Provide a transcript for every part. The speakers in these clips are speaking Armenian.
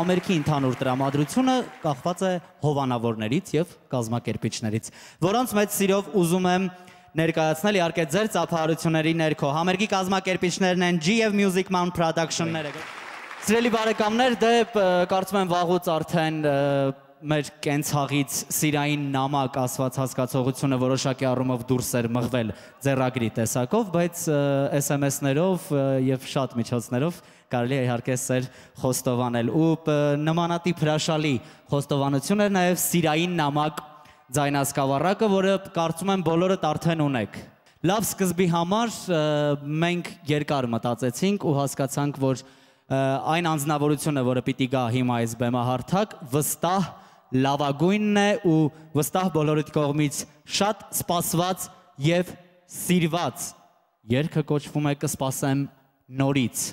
համերգի ընդհանուր տրամադրությունը կախված է հովանավորներից եւ կազմակերպիչներից, որոնց մեծ սիրով ուզում եմ ներկայացնել իհարկե ձեր ծափահարությունների ներքո։ Համերգի կազմակերպիչներն են GF Music Mount Production-ները։ Սիրելի բարեկամներ, դե կարծում եմ վաղուց արդեն մեր կենցաղից սիրային նամակ ասված հասկացողությունը որոշակի առումով դուրս էր մղվել ձեռագրի տեսակով, բայց SMS-ներով եւ շատ միջոցներով կարելի է իհարկե սեր խոստովանել ու նմանատիպ հրաշալի խոստովանություն էր նաեւ սիրային նամակ ձայնասկավառակը, որը կարծում եմ բոլորդ արդեն ունեք։ Լավ սկզբի համար մենք երկար մտածեցինք ու հասկացանք, որ այն անձնավորությունը, որը պիտի գա հիմա այս բեմահարթակ, վստահ լավագույնն է ու վստահ բոլորիդ կողմից շատ սպասված եւ սիրված երգը կոչվում է «Կսպասեմ նորից»։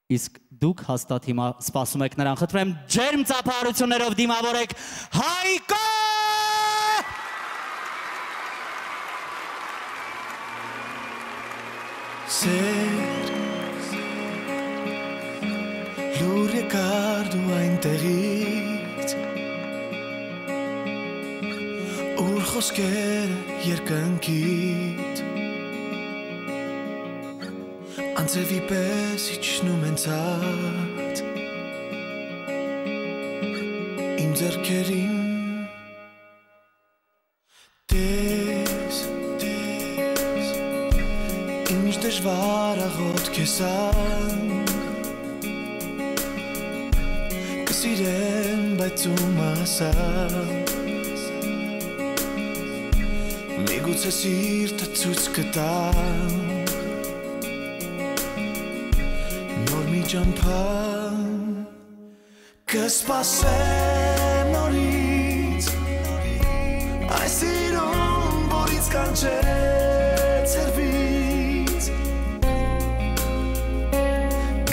Իսկ դուք հաստատ հիմա սպասում եք նրան, խնդրում եմ ջերմ ծափահարություններով դիմավորեք Հայկո! Սեր լուր եկար դու այնտեղից ուր խոսքերը երկնքից անձևի պես իջնում են ցած իմ ձեռքերին տես ինչ դժվար աղոտ քեսան կսիրեն բայց ու մասա միգուցե սիրտը ցույց կտա նոր մի ճամփա կսպասեմ նորից այս սիրուն որից կանչեց սերվից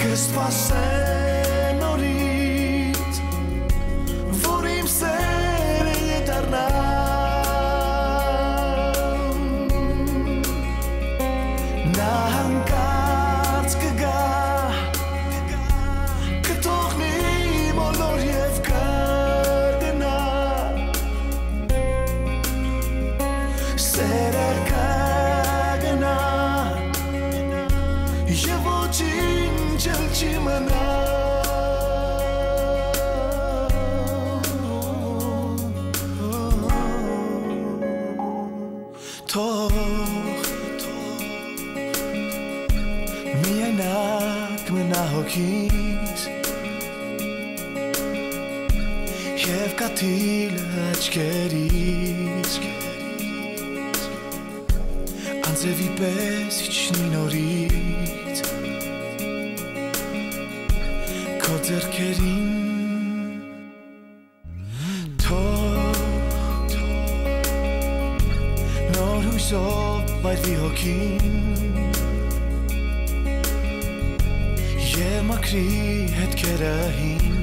կսպասեմ նորից որ իմ սերը ետառնա Եվ կաթիլը աչքերից անձևի պես իջնի նորից քո ձեռքերին թող նոր հույսով վայրվի հոգին Եվ մաքրի հետքերը հին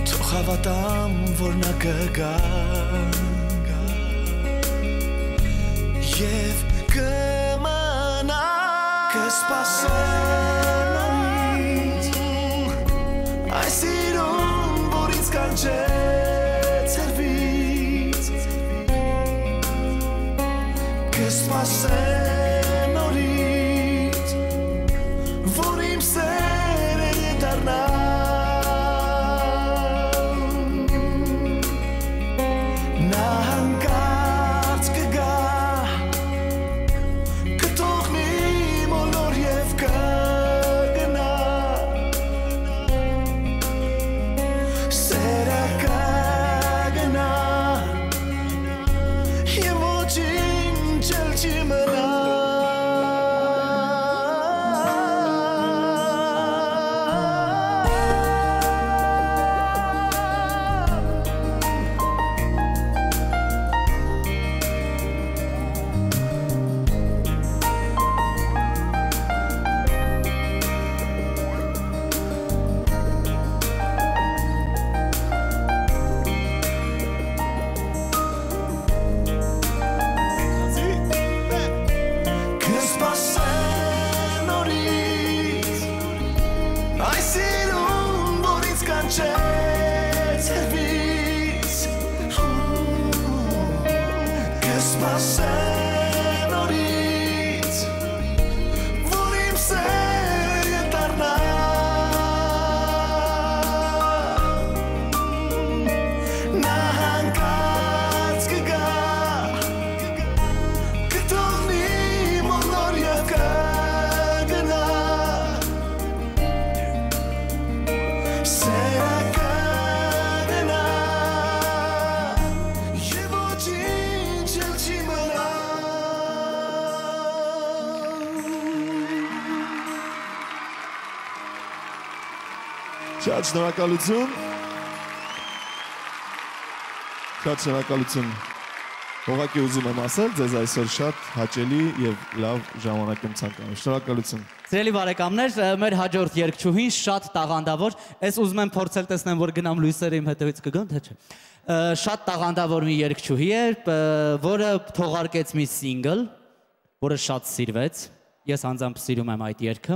Թող հավատամ, որ նա կգա Եվ կմնա Կսպասեմ նորից Այս սիրուն, որից կանչեց սերվից Կսպասեմ Այս սիրուն, որ ինձ կանչեց հերվից Կսպասեմ նորից Որ իմ սերը դառնա Նա հանկարծ կգա Կթողնի մոլոր և կգնա Սերը կգնա Եվ ոչինչ էլ չի մնա Շատ շնորհակալություն Շատ շնորհակալություն Ուղղակի ուզում եմ ասել ձեզ այսօր շատ հաճելի եւ լավ ժամանակ եմ ցանկանում Շնորհակալություն Սիրելի բարեկամներ, մեր հաջորդ երգչուհին շատ տաղանդավոր, ես ուզում եմ փորձել տեսնեմ, որ գնամ լույսերը իմ հետևից կգան, թե չէ։ Շատ տաղանդավոր մի երգչուհի է, որը թողարկեց մի սինգլ, որը շատ սիրվեց։ Ես անձամբ սիրում եմ այդ երգը։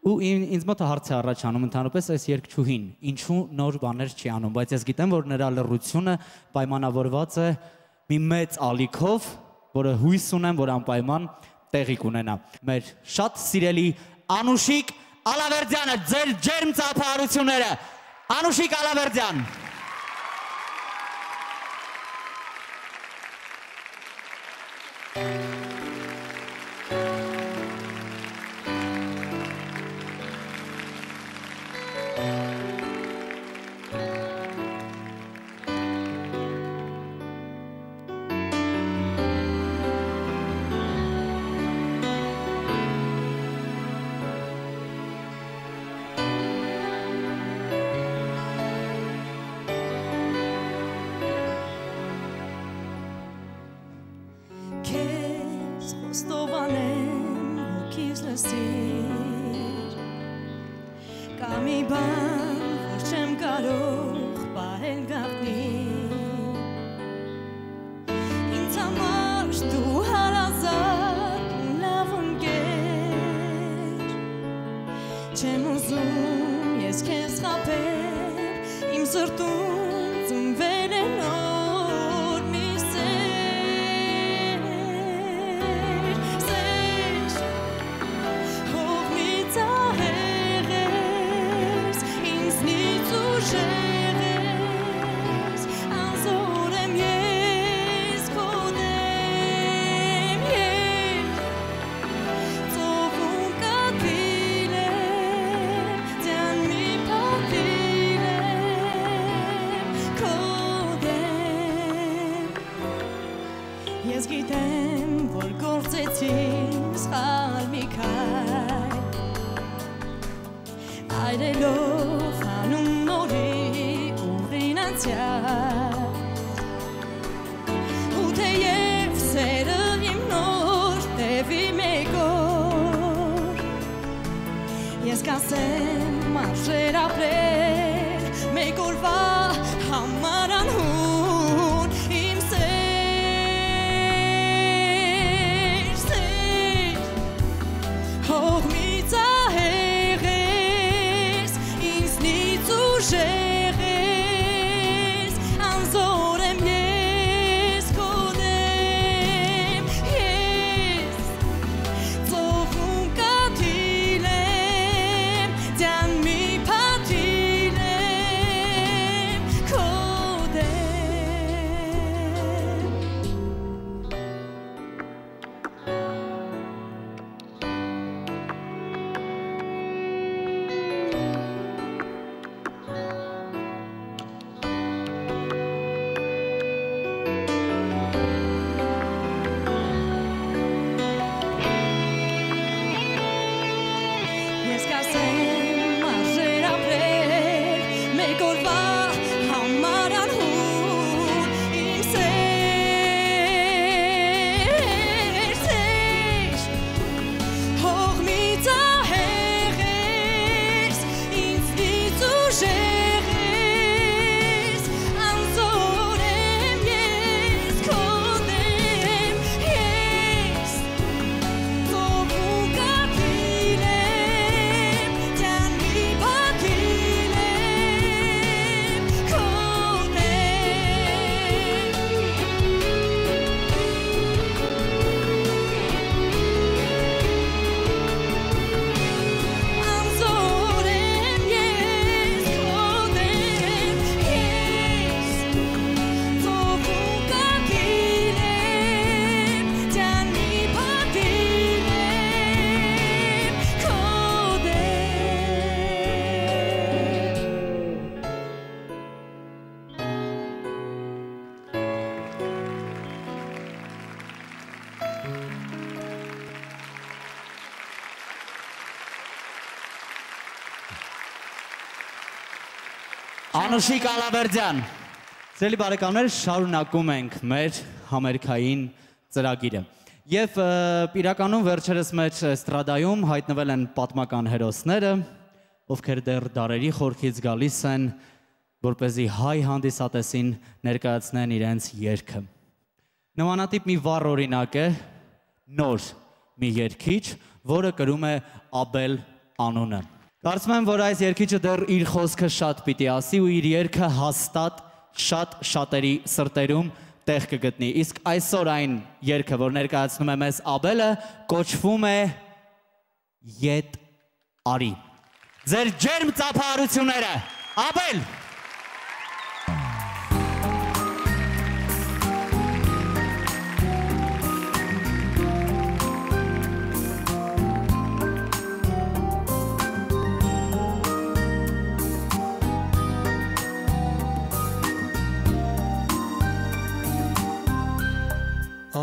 Ու ինձ մոտ հարց է առաջանում ընդհանրապես այս երգչուհին, ինչու նոր բաներ չի անում, բայց ես գիտեմ, որ նրա լռությունը պայմանավորված է մի մեծ ալիքով, որը հույս ունեմ, որ անպայման տեղի կունենա։ Մեր շատ սիրելի Անուշիկ Ալավերդյանը, ձեր ջերմ ծափահարությունները, Անուշիկ Ալավերդյան։ Անուշիկ Ալավերդյան։ Սիրելի բարեկամներ, շարունակում ենք մեր համերգային ծրագիրը։ Եվ իրականում վերջերս մեր էստրադայում հայտնվել են պատմական հերոսները, ովքեր դեռ դարերի խորքից գալիս են, որպեսզի հայ հանդիսատեսին ներկայացնեն իրենց երգը։ Նմանատիպ մի վառ օրինակ է նոր մի երգիչ, որը կրում է Աբել անունը։ Կարծում եմ, որ այս երգիչը դեռ իր խոսքը շատ պիտի ասի ու իր երգը հաստատ շատ շատերի սրտերում տեղ կգտնի։ Իսկ այսօր այն երգը, որ ներկայացնում է մեզ Աբելը, կոչվում է Ետ արի։ Ձեր ջերմ ծափահարությունները, Աբել։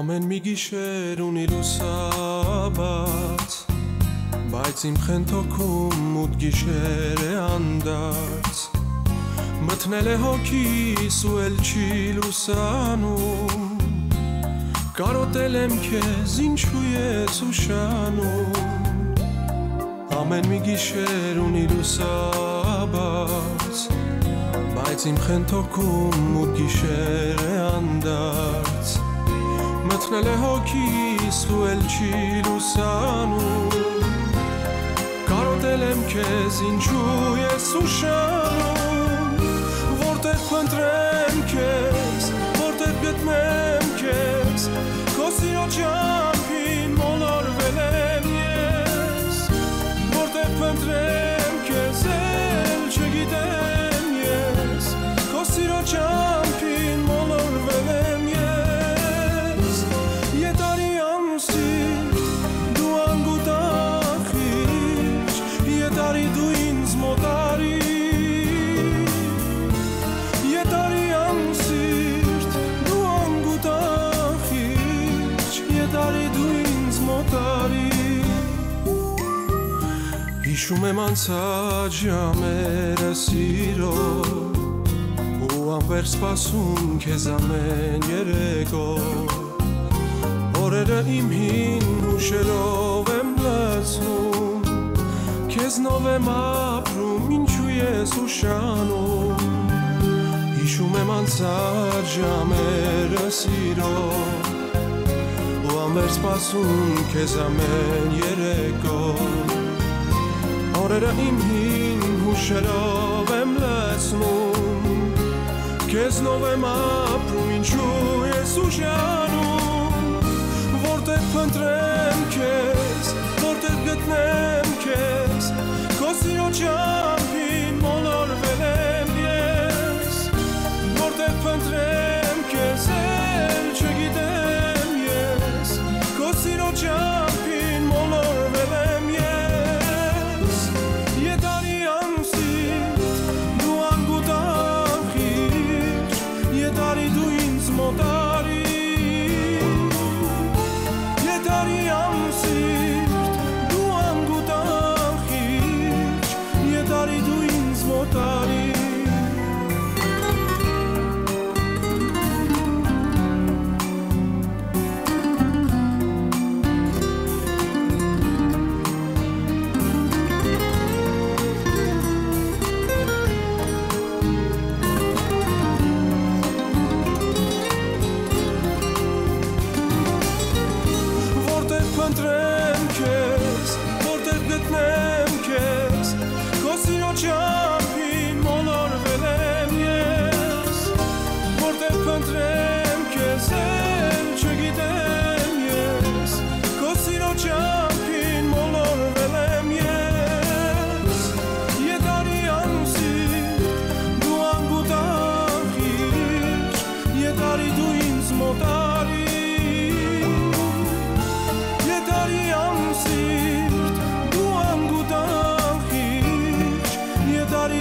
Ամեն մի գիշեր ունի լուսաբաց, բայց իմ խենթոքում մութ գիշեր է անդարձ, մթնել է հոգիս ու էլ չի լուսանում, կարոտել եմ քեզ ինչու ես ուշանում, ամեն մի գիշեր ունի լուսաբաց, բայց իմ խենթոքում մութ գիշեր է անդարձ, մթնել է հոգիս ու էլ չի լուսանում, կարոտել եմ քեզ ինչու ես ուշանում, որտեղ փնտրեմ քեզ, որտեղ գտնեմ քեզ, քո սիրո ճամփին մոլորվել եմ ես, որտեղ փնտրեմ քեզ էլ չգիտեմ ես, քո սիրո ճամփին մոլորվել եմ ես, դու ինձ մոտարի, Ետարի անսիրտ, դու անգուտախիչ, Ետարի դու ինձ մոտարի, հիշում եմ անցած ժամերը սիրո, ու անվեր սպասում քեզ ամեն երեկո, օրերը իմ հին հուշերով եմ լցնում, քեզնով եմ ապրում, ինչու ես ուշանում, հիշում եմ անցած ժամերը սիրո, ու անվեր սպասում քեզ ամեն երեկո, օրերը իմ հին հուշերով եմ լցնում, քեզնով եմ ապրում, ինչու ես ուշանում, որտեղ փնտրեմ քեզ, որտեղ գտնեմ քեզ, քո սիրո ճամփին մոլորվել եմ ես, որտեղ փնտրեմ քեզ էլ չգիտեմ ես, քո սիրո ճամփին մոլորվել եմ ես, Ետարի անսիրտ, դու անգուտախիչ, Ետարի դու ինձ մոտարի, Ետարի անսիրտ, դու անգուտախիչ, Ետարի դու ինձ մոտարի, որտեղ փնտրեմ քեզ, որտեղ գտնեմ քեզ, քո սիրո ճամփին մոլորվել եմ ես, որտեղ փնտրեմ քեզ էլ չգիտեմ ես, քո սիրո ճամփին մոլորվել եմ ես, Ետարի անսիրտ, դու անգուտախիչ, Ետարի դու ինձ մոտարի, Ետարի անսիրտ, դու անգուտախիչ, Ետարի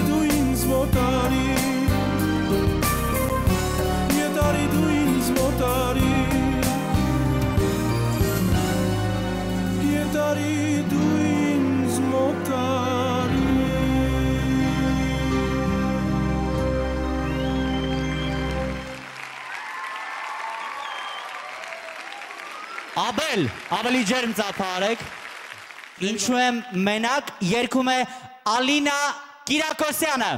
Աբել, ավելի ջերմ ծափարեք։ Ինչու եմ մենակ, երգում է Ալինա Կիրակոսյանը։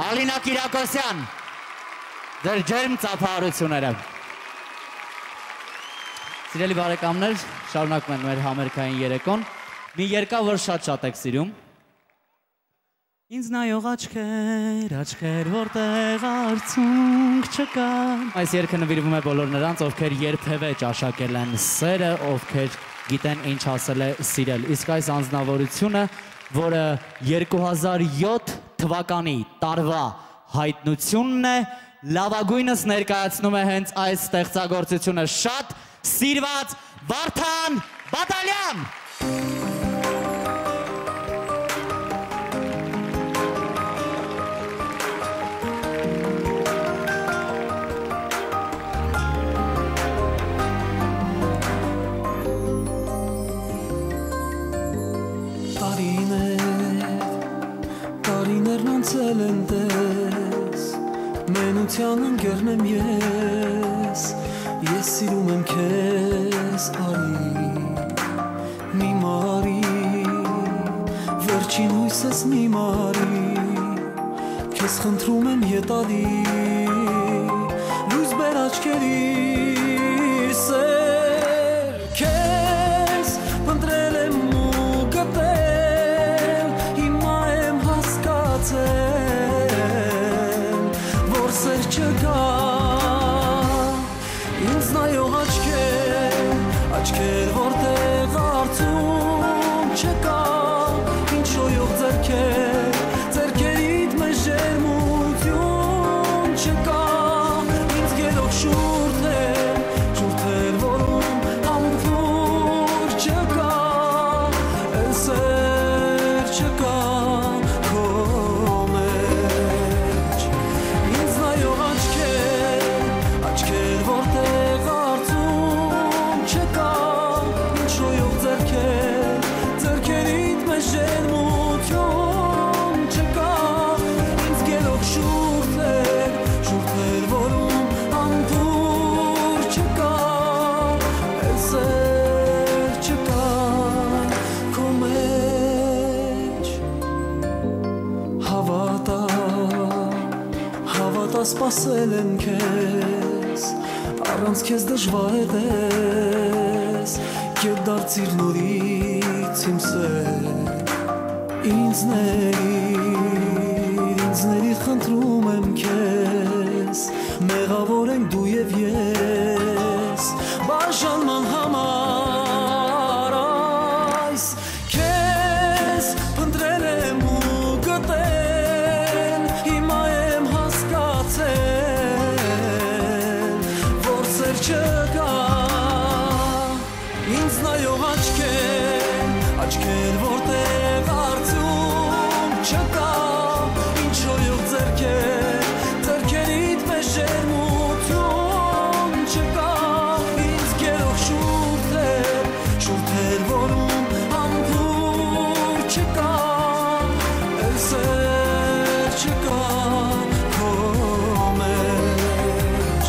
Ալինա Կիրակոսյան, ձեր ջերմ ծափահարությունները։ Սիրելի բարեկամներ, շարունակում են մեր համերգային երեկոն։ Մի երգա, որ շատ եք սիրում։ Ինձ նայող աչքեր, որտեղ արցունք չկա։ Այս երգը նվիրվում է բոլոր նրանց, ովքեր երբևէ ճաշակել են սերը, ովքեր գիտեն ինչ ասել է սիրել։ Իսկ այս անձնավորությունը, որը 2007 թվականի տարվա հայտնությունն է, լավագույնս ներկայացնում է հենց այս ստեղծագործությունը, շատ սիրված Վարդան Բադալյան։ Տարիներն անցել են տես, մենության ընկերն եմ ես սիրում եմ քեզ, արի, մի մարի, վերջին հույս ասես մի մարի Քեզ խնդրում եմ ետալի Լույս բեր աչքերիս Քեզ փնտրել եմ ու գտել Հիմա եմ հասկացել Որ սեր չկա Ինձ նայող աչքեր որտեղ արծում չկա Ինչ շոյող ձերքերիդ մեզ ջերմություն չկա Ինձ գելով շուրթեր որում ամփուր չկա Էլ սեր չկա քո մեջ Ինձ նայող աչքեր որտեղ արծում չկա Ինչ շոյող ձերքերիդ մեզ ջերմություն չկա Ինձ գելով շուրթեր որում ամփուր չկա Էլ սեր չկա քո մեջ Հավատա սպասել եմ քեզ Առանց քեզ դժվար է դες Եվ դարձիր նորից իմ սեր Ինձ ների խնդրում եմ քեզ Մեղավոր ենք դու և ես Բաժանման համար այս Քեզ փնտրել եմ ու գտել Հիմա եմ հասկացել Որ սեր չկա Ինձ նայող աչքեր որտեղ արծում չկա Ինչ շոյող ձերքերիդ մեզ ջերմություն չկա Ինձ գելով շուրթեր որում ամփուր չկա Էլ սեր չկա քո մեջ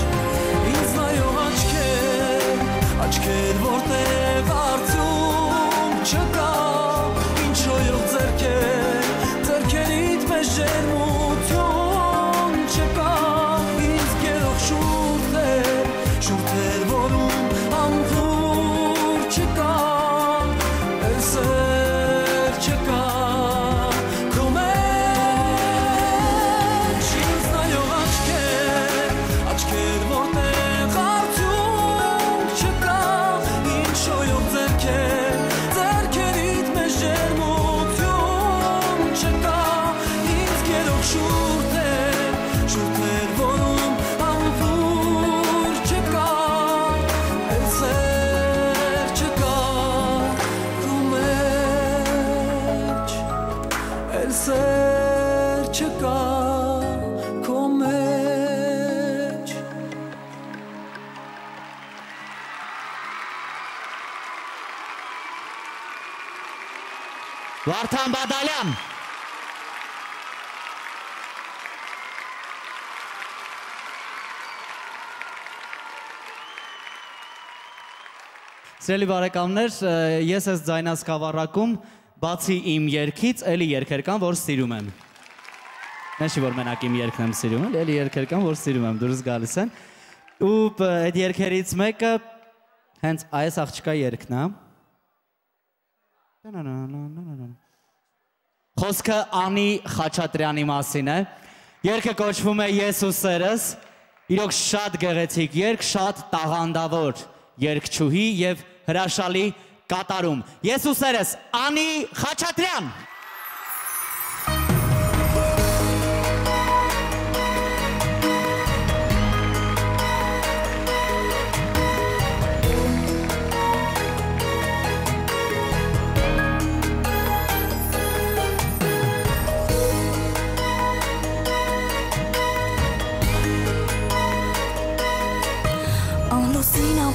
Ինձ նայող աչքեր որտեղ արծում չկա Ինչ շոյող ձերքերիդ մեզ ջերմություն չկա Ինձ գելով շուրթեր որում ամփուր չկա Էլ սեր չկա քո մեջ Ինձ նայող աչքեր որտեղ արծում չկա Ինչ շոյող ձերքերիդ մեզ ջերմություն չկա Ինձ գելով շուրթեր որում ամփուր չկա Էլ սեր չկա քո մեջ Էլ սեր չկա քո մեջ Վարդան Բադալյան Սիրելի բարեկամներ, ես ես ձայնասկավառակում բացի իմ երգից, էլի երգեր կան, որ սիրում եմ։ Նշի, որ մենակ իմ երգն եմ սիրում, էլի երգեր կան, որ սիրում եմ, դուրս գալիս են։ Ու այդ երգերից մեկը հենց այս աղջկա երգն է։ Խոսքը Անի Խաչատրյանի մասին է։ Երգը կոչվում է Ես ու սերս։ Իրոք շատ գեղեցիկ երգ, շատ տաղանդավոր երգչուհի եւ հրաշալի կատարում։ Ես ու սերս Անի Խաչատրյան։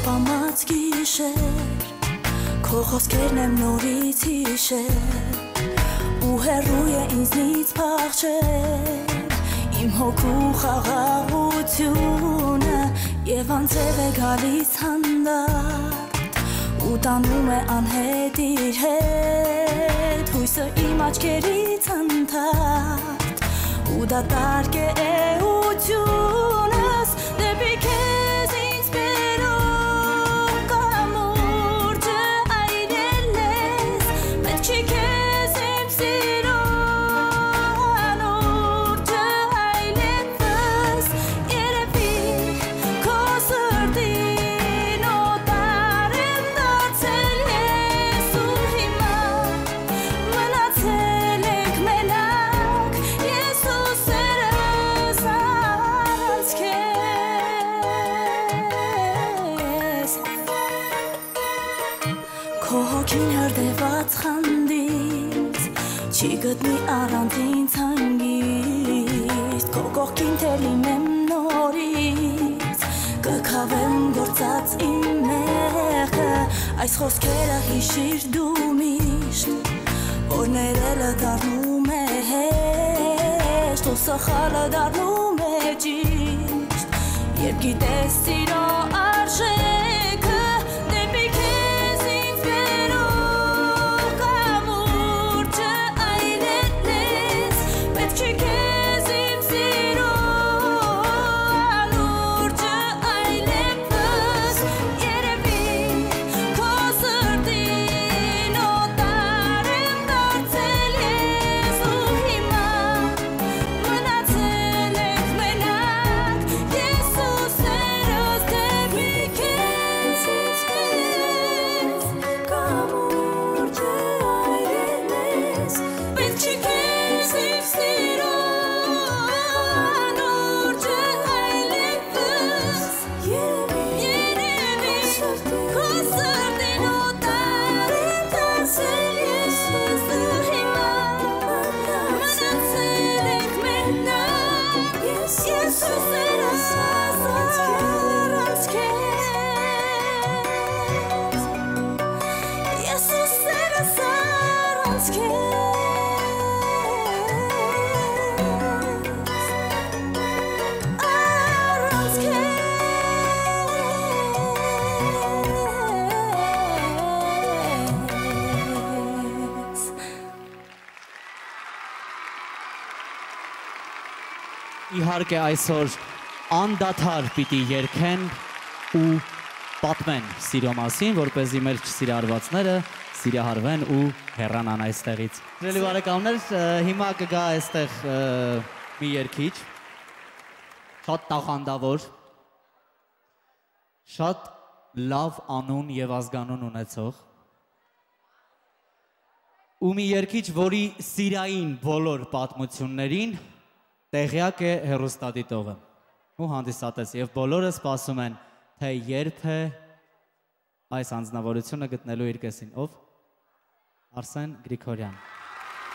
Պամած գիշեր, քո խոսքերն եմ նորից հիշել, ու հեռու է ինձնից փախչել, իմ հոգու խաղաղությունը, և անձև է գալիս հանդարտ, ու տանում է անհետ իր հետ հույսը իմ աչքերից ընդհատ ու դատարկ է էությունս դեպի քեզ ինձ բերող կամուրջը այրել ես պետք չի քեզ իմ սիրո անուրջը այլևս երևի քո սրտին օտար եմ դարձել ես ու հիմա մնացել ենք մենակ ես ու սերս առանց քեզ քո հոգին հրդեհված խանդից չի գտնի առանձին ցանգից քո կողքին թե լինեմ նորից կքավեմ գործած իմ մեղքը այս խոսքերը հիշիր դու միշտ որ ներելը դառնում է հեշտ ու սխալը դառնում է ճիշտ երբ գիտես սիրո արժեքը դեպի քեզ ինձ բերող կամուրջը այրել ես պետք չի քեզ իմ սիրո անուրջը այլևս երևի քո սրտին օտար եմ դարձել ես ու հիմա մնացել ենք մենակ ես ու սերս դեպի քեզ կամուրջը այրել ես պետք չի քեզ իմ սիրո անուրջը այլևս երևի քո սրտին օտար եմ դարձել ես ու հիմա մնացել ենք մենակ ես ու սերս առանց քեզ ես ու սերս առանց քեզ Իհարկե այսօր անդադար պիտի երգեն ու պատմեն սիրո մասին, որպեսզի մեր չսիրահարվածները սիրահարվեն ու հեռանան այստեղից։ Սիրելի բարեկամներ, հիմա կգա այստեղ մի երգիչ, շատ տաղանդավոր, շատ լավ անուն եւ ազգանուն ունեցող ու մի երգիչ, որի սիրային բոլոր պատմություններին տեղյակ է հեռուստադիտողը ու հանդիսատես եւ բոլորը սպասում են թե երբ է այս անձնավորությունը գտնելու իր կեսին ով Արսեն Գրիգորյան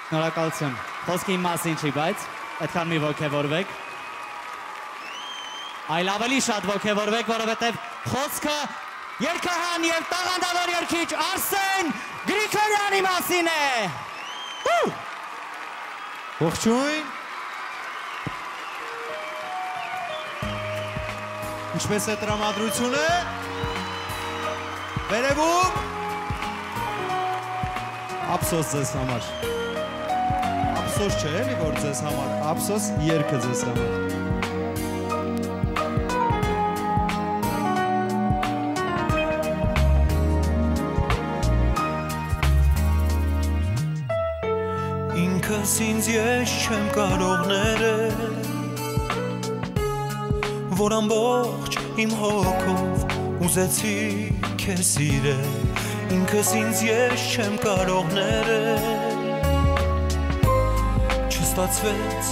Շնորհակալություն խոսքի իմ մասին չի բայց այդքան մի ոգևորվեք այլ ավելի շատ ոգևորվեք որովհետեւ խոսքը երգահան եւ տաղանդավոր երգիչ Արսեն Գրիգորյանի մասին է Ողջույն Ինչպես է տրամադրությունը Վերևում Ափսոս ձեզ համար Ափսոս չէ էլի որ ձեզ համար Ափսոս երգը ձեզ համար Ինքս ինձ ես չեմ կարող ներել որ ամբողջ իմ հոգով ուզեցի քեզ սիրել ինքս ինձ ես չեմ կարող ներել չստացվեց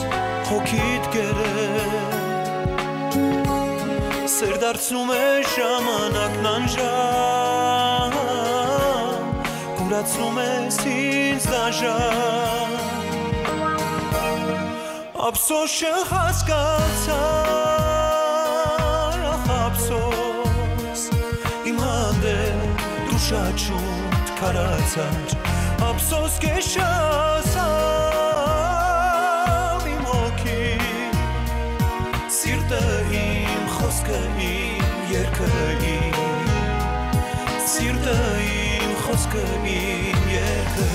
հոգիդ գերել սեր դարձնում է ժամանակն անժամ կուրացնում ես ինձ դաժան ափսոս չհասկացա Ափսոս իմ հանդեպ դու շատ շուտ քարացար ափսոս քեզ ասամ իմ հոգին սիրտը իմ խոսքը իմ երգը իմ սիրտը իմ խոսքը իմ երկը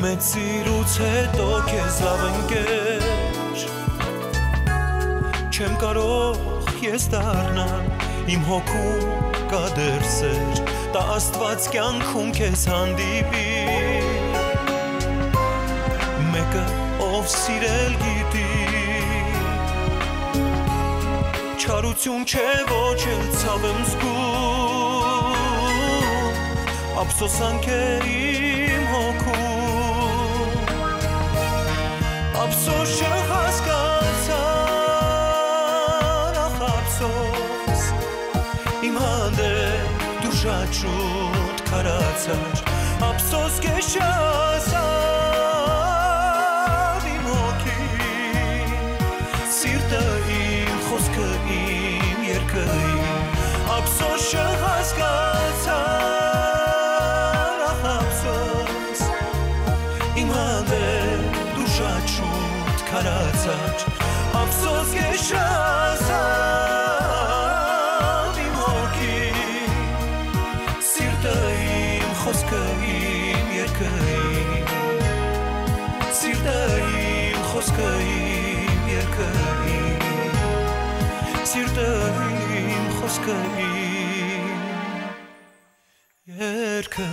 Մեծ սիրուց հետո քեզ լավ ընկեր Չեմ կարող ես դառնալ իմ հոգում կա դեռ սեր Տա Աստված կյանքում քեզ հանդիպի Մեկը ով սիրել գիտի Չարություն չէ ոչ էլ ցավ եմ զգում Ափսոսանք է իմ հոգում Ափսոս չհասկացար, ախ ափսոս Իմ հանդեպ դու շատ շուտ քարացար Ափսոս քեզ չասավ իմ հոգին Սիրտը իմ խոսքը իմ երկը իմ Ափսոս չհասկացար, ախ ափսոս Իմ հանդեպ շատ շուտ քարացար Ափսոս քեզ չասավ իմ հոգին Սիրտը իմ խոսքը իմ երկը իմ Սիրտը իմ խոսքը իմ երկը իմ Սիրտը իմ խոսքը իմ երկը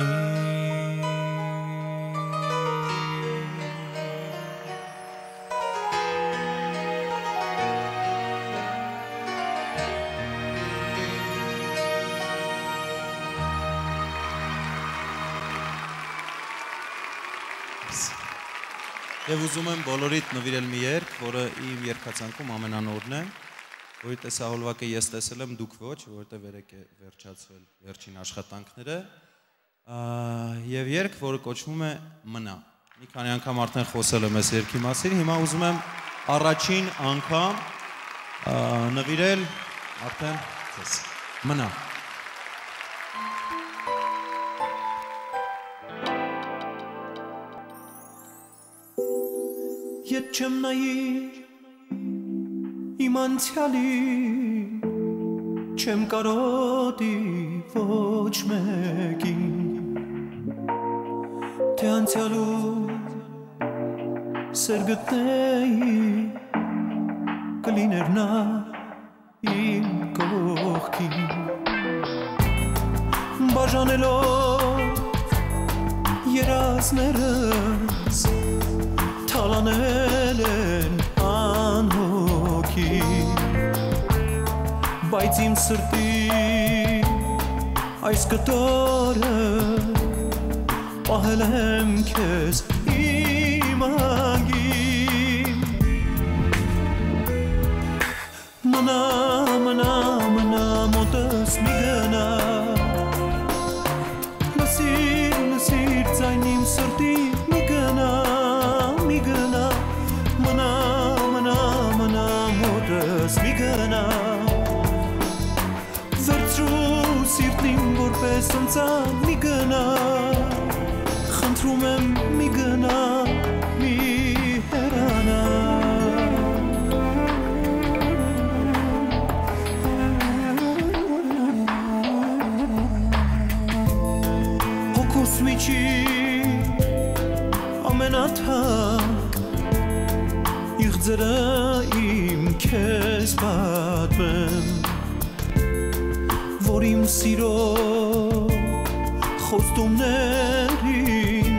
իմ Եվ ուզում եմ բոլորիդ նվիրել մի երգ, որը իմ երգացանկում ամենանորն է, որի տեսահոլվակը ես տեսել եմ, դուք ոչ, որովհետև երեք է վերջացվել վերջին աշխատանքները, եւ երգ, որը կոչվում է Մնա։ Մի քանի անգամ արդեն խոսել եմ այս երգի մասին, հիմա ուզում եմ առաջին անգամ նվիրել արդեն ձեզ։ Մնա։ Ետ չեմ նայիր իմ անցյալին, չեմ կարոտի ոչ մեկին, թե անցյալում սեր գտնեի, կլիներ նա իմ կողքին, բաժանելով երազներս, Թալանել են անհոգի Բայց իմ սրտի այս կտորը Պահել եմ քեզ իմ անգին Մնա, մնա, մնա, մոտս մի գնա Լսիր, լսիր, ձայն իմ սրտի մի գնա Մնա, մնա, մնա, մոտս մի գնա Վերցրու սիրտին որպես ընծան մի գնա Խնդրում եմ մի գնա, մի հեռանա Հոգուս միջի ամենաթանկ Իղձերը իմ քեզ պատմեմ Որ իմ սիրո խոստումներին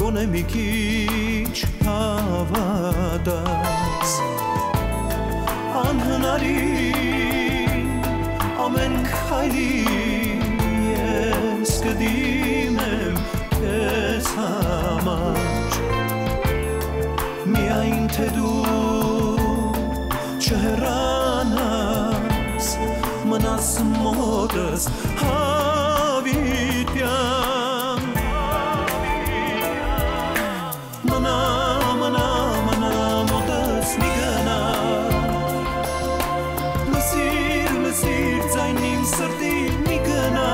Գոնե մի քիչ հավատաս Անհնարին ամեն քայլին Ես կդիմեմ քեզ համար Միայն թե դու չհեռանաս, մնաս մոտս հավիտյան Մնա, մնա, մնա, մոտս մի գնա Լսիր, լսիր, ձայն իմ սրտի մի գնա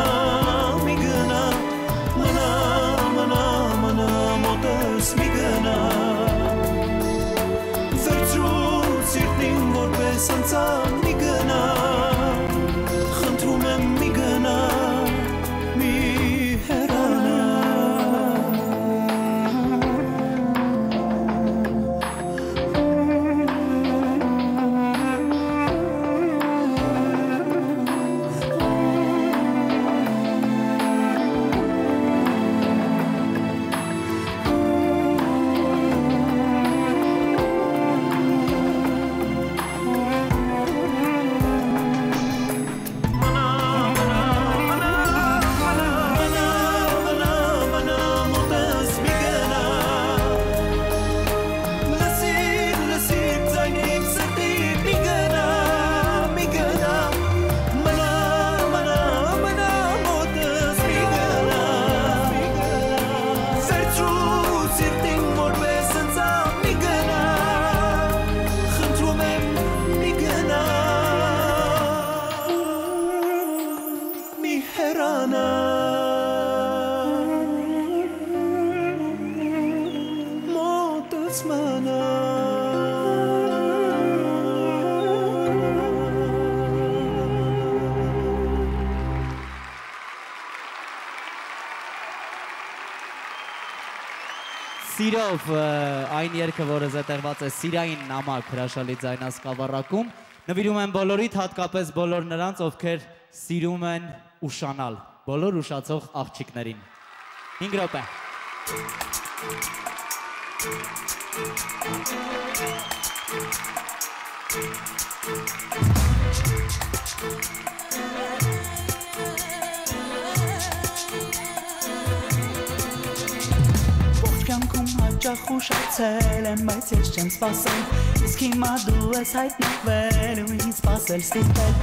հեռանա մոտս մնա Սիրով այն երգը, որը զետեղված է Սիրային նամակ հրաշալի ձայնասկավառակում, նվիրում եմ բոլորիդ, հատկապես բոլոր նրանց, ովքեր սիրում են ուշանալ, բոլոր ուշացող աղջիկներին։ 5 րոպե։ Հաճախ ուշացել եմ, բայց ես չեմ սպասել Իսկ հիմա դու ես հայտնվել ու ինձ սպասել ստիպել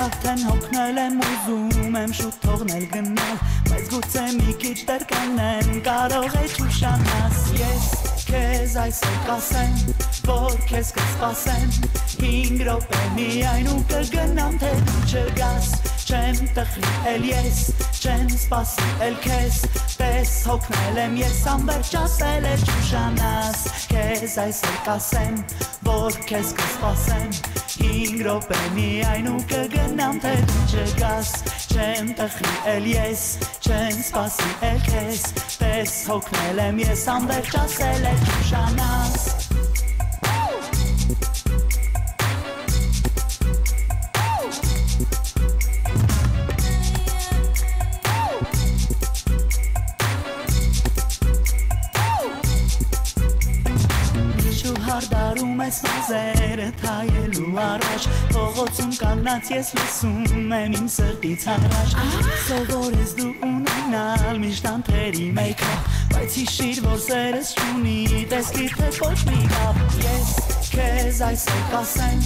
Արդեն հոգնել եմ, ուզում եմ շուտ թողնել գնալ Բայց գուցե մի քիչ դեռ կանեմ, կարող է չուշանաս Ես քեզ այսօր կասեմ, որ քեզ կսպասեմ 5 րոպե միայն ու կգնամ, թե դու չգաս Չեմ տխրի էլ ես, չեմ սպասի էլ քեզ Պես հոգնել եմ ես ամբերջ ասել է չուշանաս Քեզ այսօր կասեմ, որ քեզ կսպասեմ 5 րոպե միայն ու կգնամ, թե դու չգաս Չեմ տխրի էլ ես, չեմ սպասի էլ քեզ Պես հոգնել եմ ես ամբերջ ասել է չուշանաս Հարդարում ես նազերը թայելու առաջ Փողոցում կանգնած ես լսում եմ իմ սրտից առաջ Սովոր ես դու ունենալ միշտ անթերի մեյքա Բայց հիշիր, որ սերս չունի տեսքի թե ոչ մի կապ Ես քեզ այսօր կասեմ,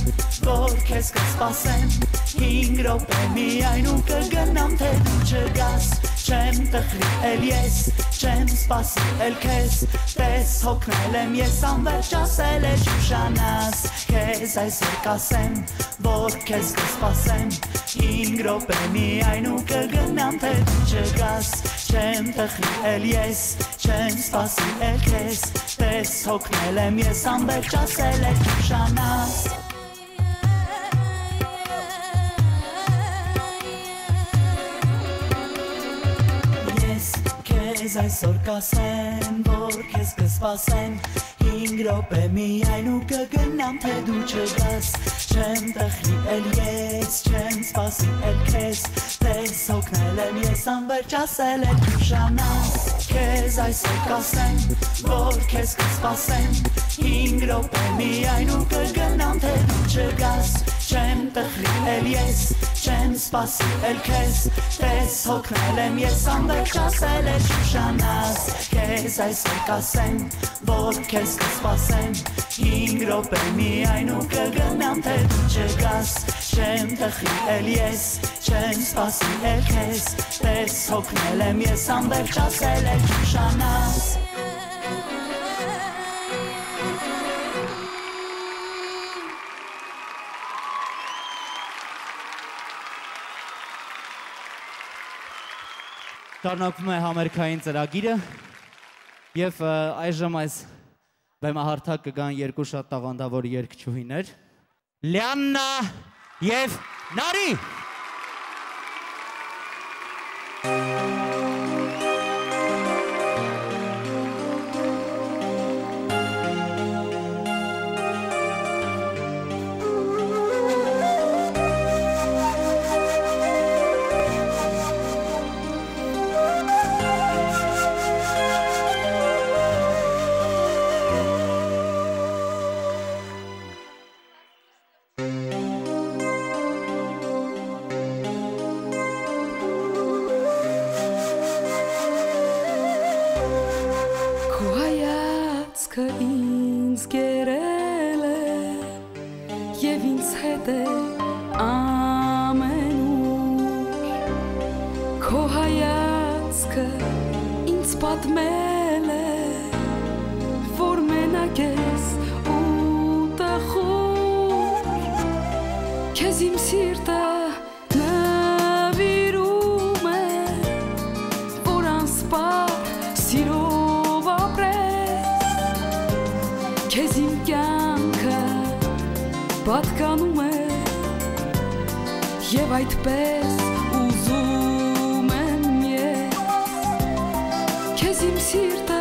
որ քեզ կսպասեմ 5 րոպե միայն ու կգնամ, թե դու չգաս Չեմ տխրի էլ ես, չեմ սպասի էլ քեզ Պես հոգնել եմ ես ամբերջ ասել է չուշանաս Քեզ այսօր կասեմ, որ քեզ կսպասեմ 5 րոպե միայն ու կգնամ, թե դու չգաս Չեմ տխրի էլ ես, չեմ սպասի էլ քեզ Պես հոգնել եմ ես ամբերջ ասել է չուշանաս Քեզ այսօր կասեմ, որ քեզ կսպասեմ 5 րոպե միայն ու կգնամ, թե դու չգաս Չեմ տխրի էլ ես, չեմ սպասի էլ քեզ Պես հոգնել եմ ես ամբերջ ասել է չուշանաս Քեզ այսօր կասեմ, որ քեզ կսպասեմ 5 րոպե միայն ու կգնամ, թե դու չգաս Չեմ տխրի էլ ես, չեմ սպասի էլ քեզ Պես հոգնել եմ ես ամբերջ ասել է չուշանաս Քեզ այսօր կասեմ, որ քեզ կսպասեմ 5 րոպե միայն ու կգնամ, թե դու չգաս Չեմ տխրի էլ ես, չեմ սպասի էլ քեզ Պես հոգնել եմ ես ամբերջ ասել է չուշանաս Շարունակվում է համերգային ծրագիրը եւ այժմ այս բեմահարթակ կգան երկու շատ տաղանդավոր երգչուհիներ Լիաննա եւ Նարի Քեզ իմ սիրտը նվիրում պատկանում է Եվ այդպես ուզում եմ ես Քեզ իմ սիրտը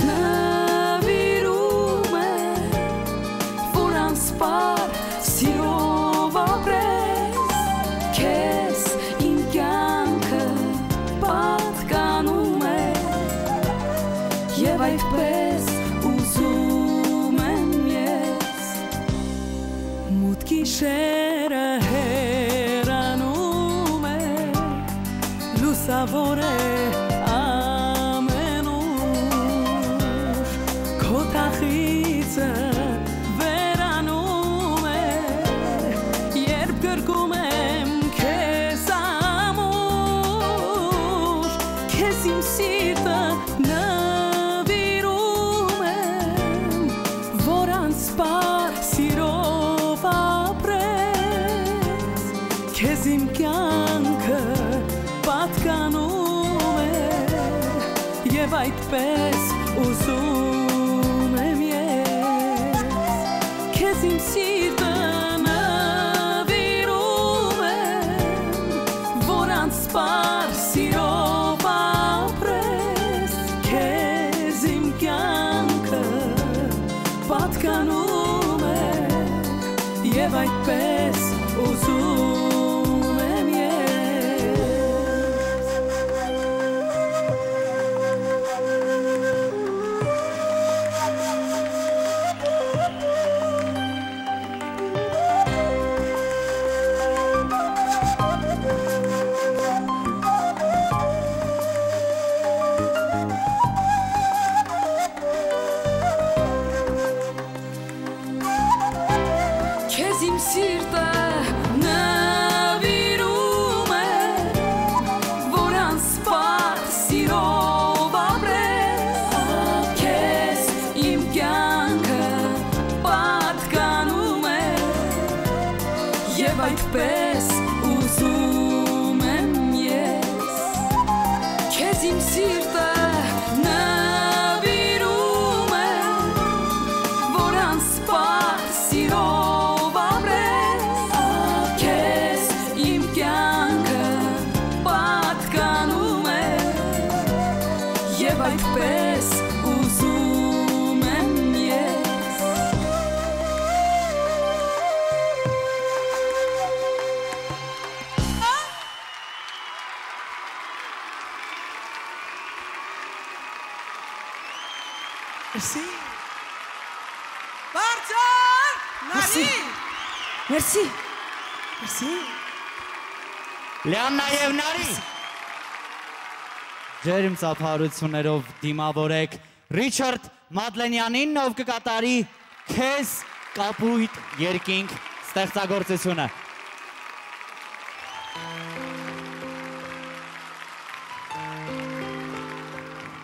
նվիրում է Որ անսպար սիրով ապրես Քեզ իմ կյանքը պատկանում է Եվ այդպես ուզում եմ ես Մութ գիշերը հեռանում է Լուսավոր է ամեն ուր Քո թախիծը վերանում է Երբ գրկում եմ քեզ ամուր Քեզ իմ սիրտը նվիրում եմ Որ անսպար սիրով ապրես Քեզ իմ կյանքը պատկանում է Եվ այդպես ուզում եմ ես Քեզ իմ սիրտը նվիրում եմ Որ անսպար սիրով ապրես Քեզ իմ կյանքը պատկանում է Եվ այդպես ուզում եմ ես Քեզ իմ սիրտը նվիրում է Որ անսպար սիրով ապրես Քեզ իմ կյանքը պատկանում է Եվ այդպես ուզում եմ ես Քեզ իմ սիրտը նվիրում է Որ անսպար սիրով ապրես Քեզ իմ կյանքը պատկանում է Եվ այդպես ուզում եմ ես Merci. Բարձր, նարի։ Մերսի Merci. Լիաննա եւ Նարի Ջերմ ծափարություններով դիմավորեք Ռիչարդ Մադլենյանին ով կկատարի Քեզ կապույտ երկինք ստեղծագործությունը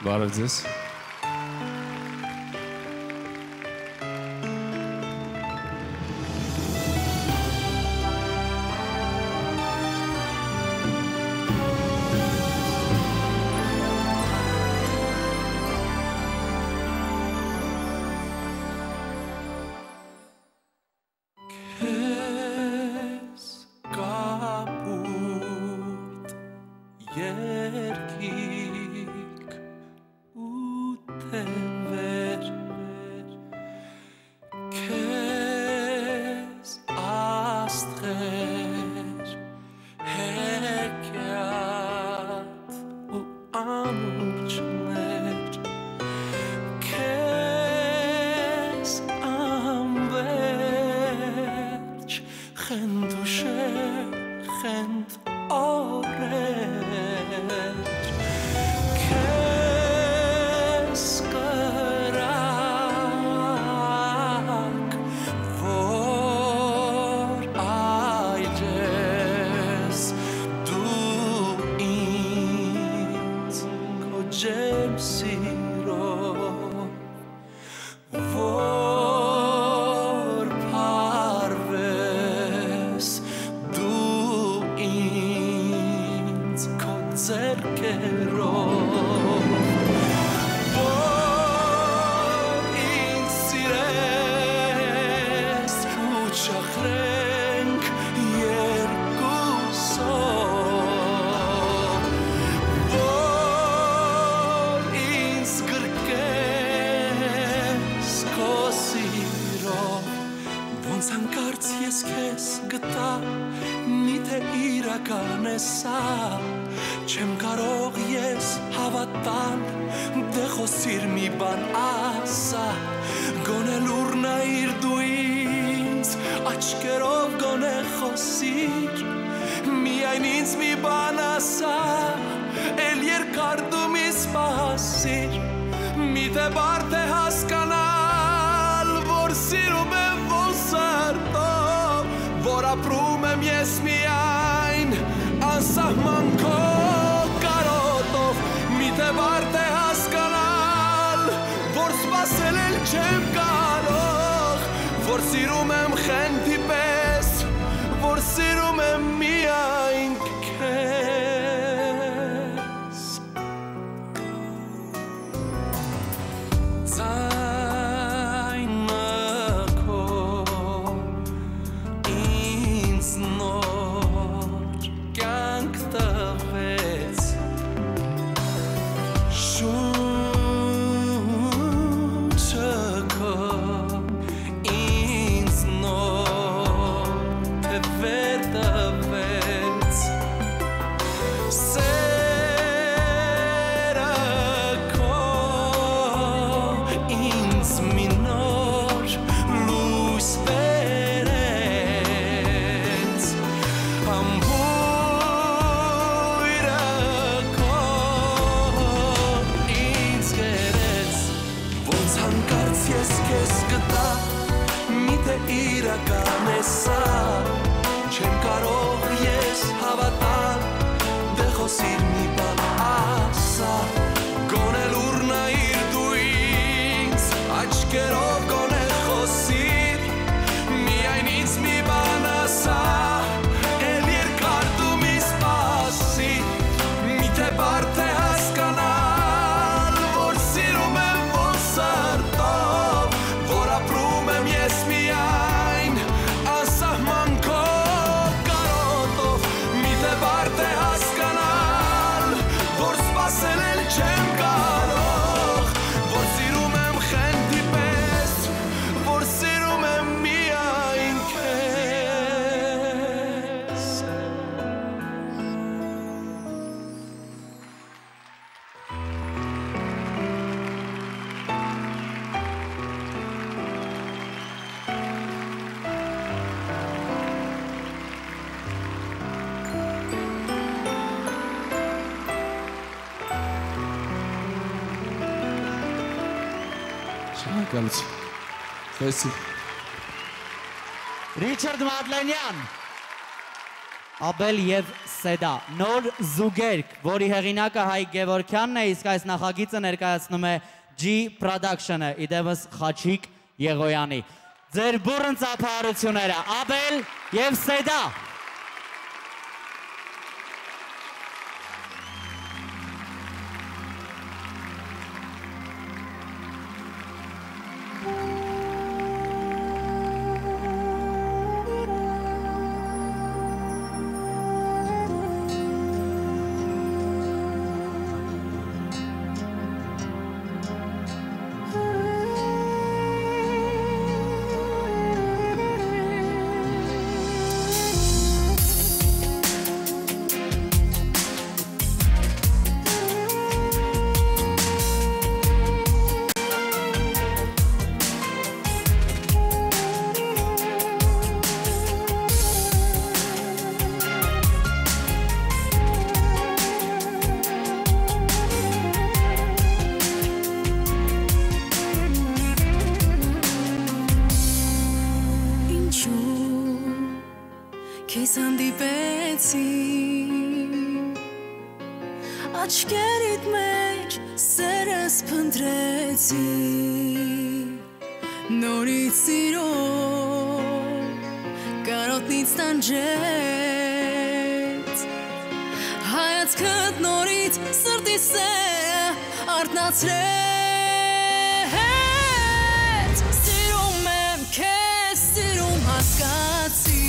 Բարև ձեզ երկիկ ու թևեր քեզ աստղեր հեքիաթ ու անուրջներ քեզ անվերջ խենդ ուշեր խենդ օրեր քեզ կրակ որ այրես դու ինձ քո ջերմ սիրով որ փարվես դու ինձ քո ձեռքերով որ ինձ սիրես ու չախ Չեմ կարող ես հավատալ Դե խոսիր մի բան ասա Գոնե լուրնայիր դու ինձ Աչկերով գոնե խոսիր Միայն ինձ մի բան ասա Էլ երկար դու մի սպասիր Միթե բարդ է հասկանալ Որ սիրում եմ ոսարտով Որ ապրում եմ ես միայն Անսահման քո կարոտով Միթե բարդ է հասկանալ Որ սպասել էլ չեմ կարող Որ սիրում եմ խենթի պես Որ սիրում եմ միայն քեզ Չեմ կարող ես հավատալ Դե խոսիր մի բան ասա Գոնե լուրնայիր դու ինձ Աչկերով գոնե խոսիր Միայն ինձ մի բան ասա Էլ երկար դու մի սպասիր Միթե բարդ է հասկանալ Որ սիրում եմ ոսարտով Որ ապրում եմ ես միայն Անսահման քո կարոտով Միթե բարդ է հասկանալ Որ սպասել էլ չեմ կարող Որ սիրում եմ խենթի պես Որ սիրում եմ միայն քեզ Շնորհակալություն Խեսի Ռիչարդ Մադլենյան Աբել և Սեդա նոր զուգերք, որի հեղինակը Հայ Գևորգյանն է, իսկ այս նախագիծը ներկայացնում է G Production-ը, իդեպս Խաչիկ Եղոյանի։ Ձեր բուռն ծափահարությունները Աբել և Սեդա Աչքերիդ մեջ սերս փնտրեցի Նորից սիրո կարոտնից տանջեց Հայացքդ նորից սրտիս է արթնացրեց Սիրում եմ քեզ, սիրում հասկացի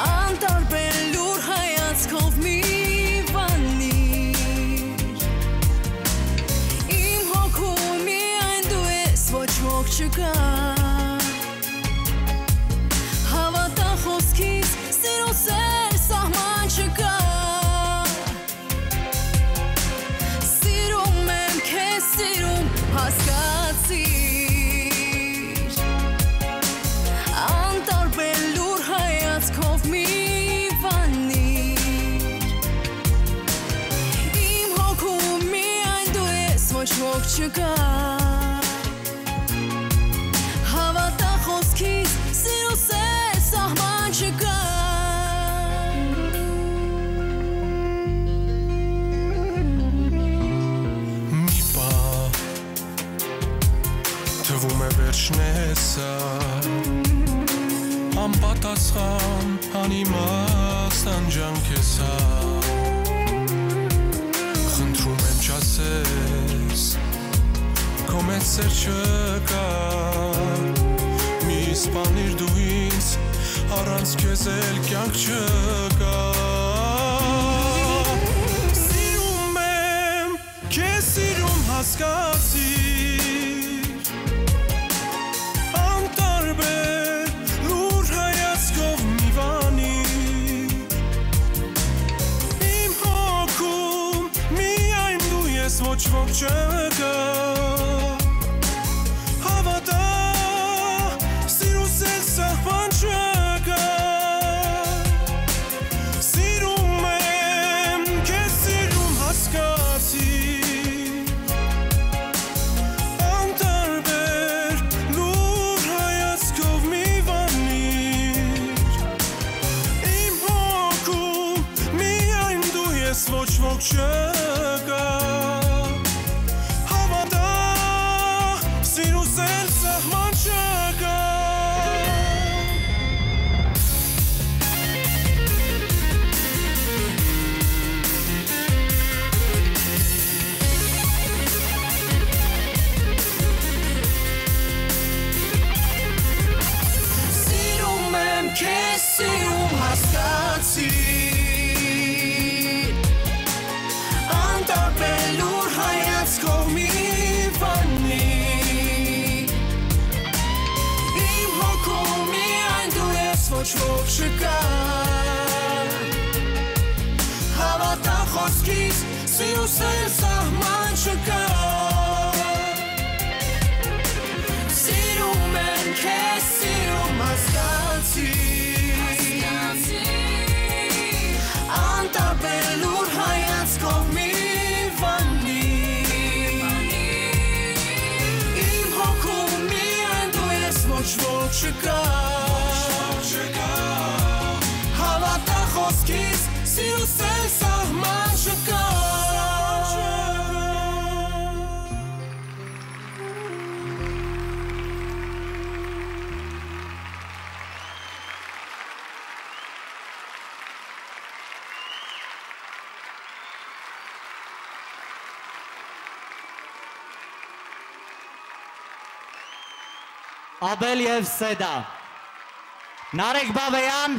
Անտարբեր լուր հայացքով մի վանիր Իմ հոգում միայն դու ես, ոչ ոք չկա Հավատա խոսքից, սիրո սեր ոք չկա Հավատա խոսքիս սիրուս է սահման չկա Մի պա թվում է վերջն է սա Անպատասխան անիմաստ անջանք է սա Խնդրում եմ չասես Քո մեծ սեր չկա Մի սպանիր դու ինձ Առանց քեզ էլ կյանք չկա Սիրում եմ Քեզ սիրում հասկացիր Անտարբեր լուր հայացքով մի վանիր Իմ հոգում միայն դու ես ոչ ոք չկա Հավատա սիրուս էլ սահման չկա Սիրում եմ քեզ սիրում հասկացիր Անտարբեր լուր հայացքով մի վանիր Իմ հոգում միայն դու ես ոչ ոք չկա Հավատա սիրուս էլ սահման չկա Սիրում եմ քեզ սիրում հասկացիր Անտարբեր լուր հայացքով մի վանիր Իմ հոգում միայն դու ես ոչ ոք չկա Հավատա խոսքիս սիրուս էլ սահման չկա Սիրում եմ քեզ սիրում հասկացիր Անտարբեր լուր հայացքով մի վանիր Իմ հոգում միայն դու ես ոչ ոք չկա Հավատա խոսքիս սիրուս էլ սահման չկա Աբել եւ Սեդա Նարեկ Բաբեյան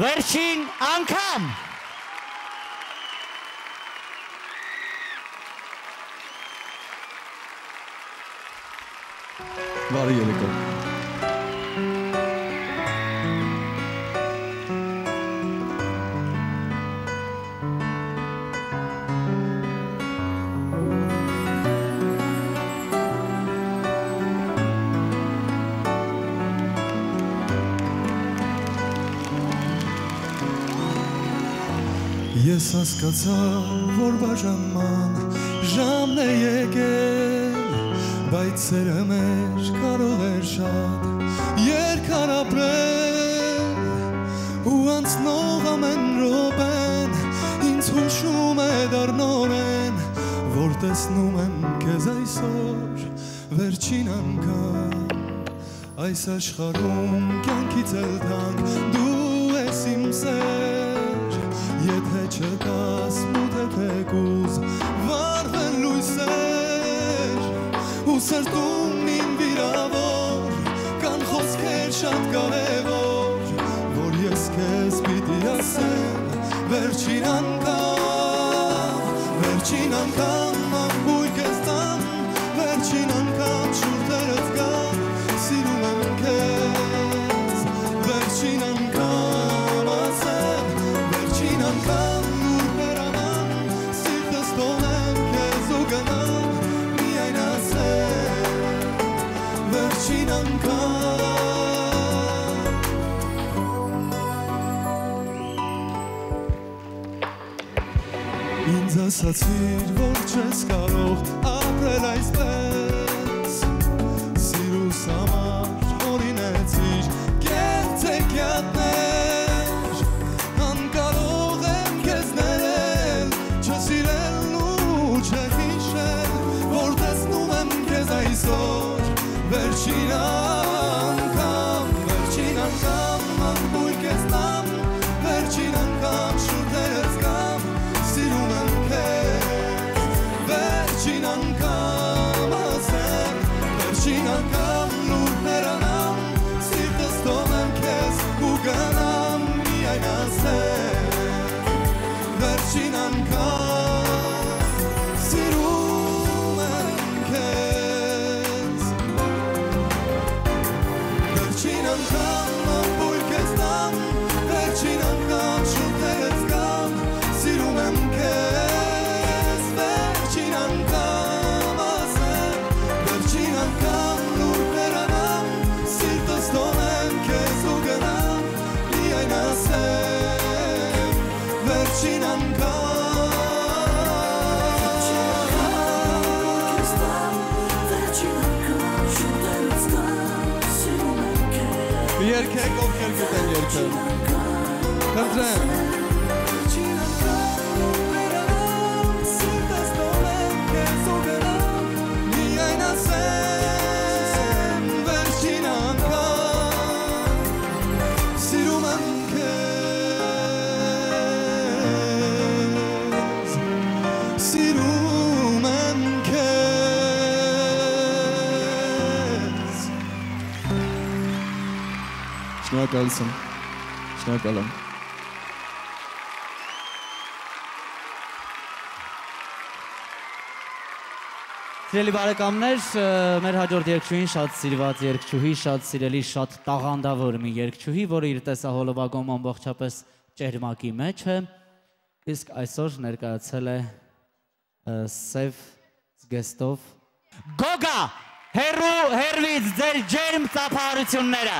վերջին անգամ Բարի երեկո Ես հասկացա, որ բաժանման ժամն է եկել, բայց սերը մեր կարող էր շատ երկար ապրել, ու անցնող ամեն րոպեն ինձ հուշում է դառնորեն, որ տեսնում եմ քեզ այսօր վերջին անգամ, այս աշխարհում կյանքից էլ թանկ դու ես իմ սեր Եթե չկաս մութ է թեկուզ վառվել լույսեր ու սրտում իմ վիրավոր կան խոսքեր շատ կարևոր որ ես քեզ պիտի ասեմ վերջին անգամ ամբույր քեզ տամ վերջին անգամ շուրթերդ գամ սիրում եմ քեզ վերջին անգամ ասեմ անգամ ուր հեռանամ, սիրտս տոնեմ քեզ ու գնամ, միայն ասեմ, վերջին անգամ Ինձ ասացիր, որ չես կարող ապրել այսպես Սիրուս համար հորինեցիր կերտեքյատներ Անկարող եմ քեզ ներել Չսիրելն ու չհիշել Որ տեսնում եմ քեզ այսօր Վերջին անգամ ամբույր քեզ նամ Վերջին անգամ շուրթերս կամ Սիրում եմ քեզ Վերջին անգամ ասեմ Վերջին անգամ լուր հեռանամ Սիրտս թողնեմ քեզ ու գնամ միայն ասեմ Վերջին անգամ սիրում եմ քեզ Վերջին անգամ ամբույր քեզ նամ Վերջին անգամ շուրթերս կամ Սիրում եմ քեզ Վերջին անգամ ասեմ Վերջին անգամ լուր հեռանամ Սիրտս թողնեմ քեզ ու գնամ Միայն ասեմ Վերջին անգամ Երկեք ովքեր գտեն երկել Կնդրեմ Սիրտս թողնեմ քեզ ու գնամ Միայն ասեմ Վերջին անգամ Սիրում եմ քեզ Սիրում եմ քեզ Շնորհակալություն Շնորհակալ եմ Սիրելի բարեկամներ, մեր հաջորդ երգչուհին շատ սիրված երգչուհի, շատ սիրելի, շատ տաղանդավոր մի երգչուհի, որը իր տեսահոլովակում ամբողջապես ճերմակի մեջ է, իսկ այսօր ներկայացել է սև զգեստով Գոգա, հեռու հեռվից ձեր ջերմ ծափահարությունները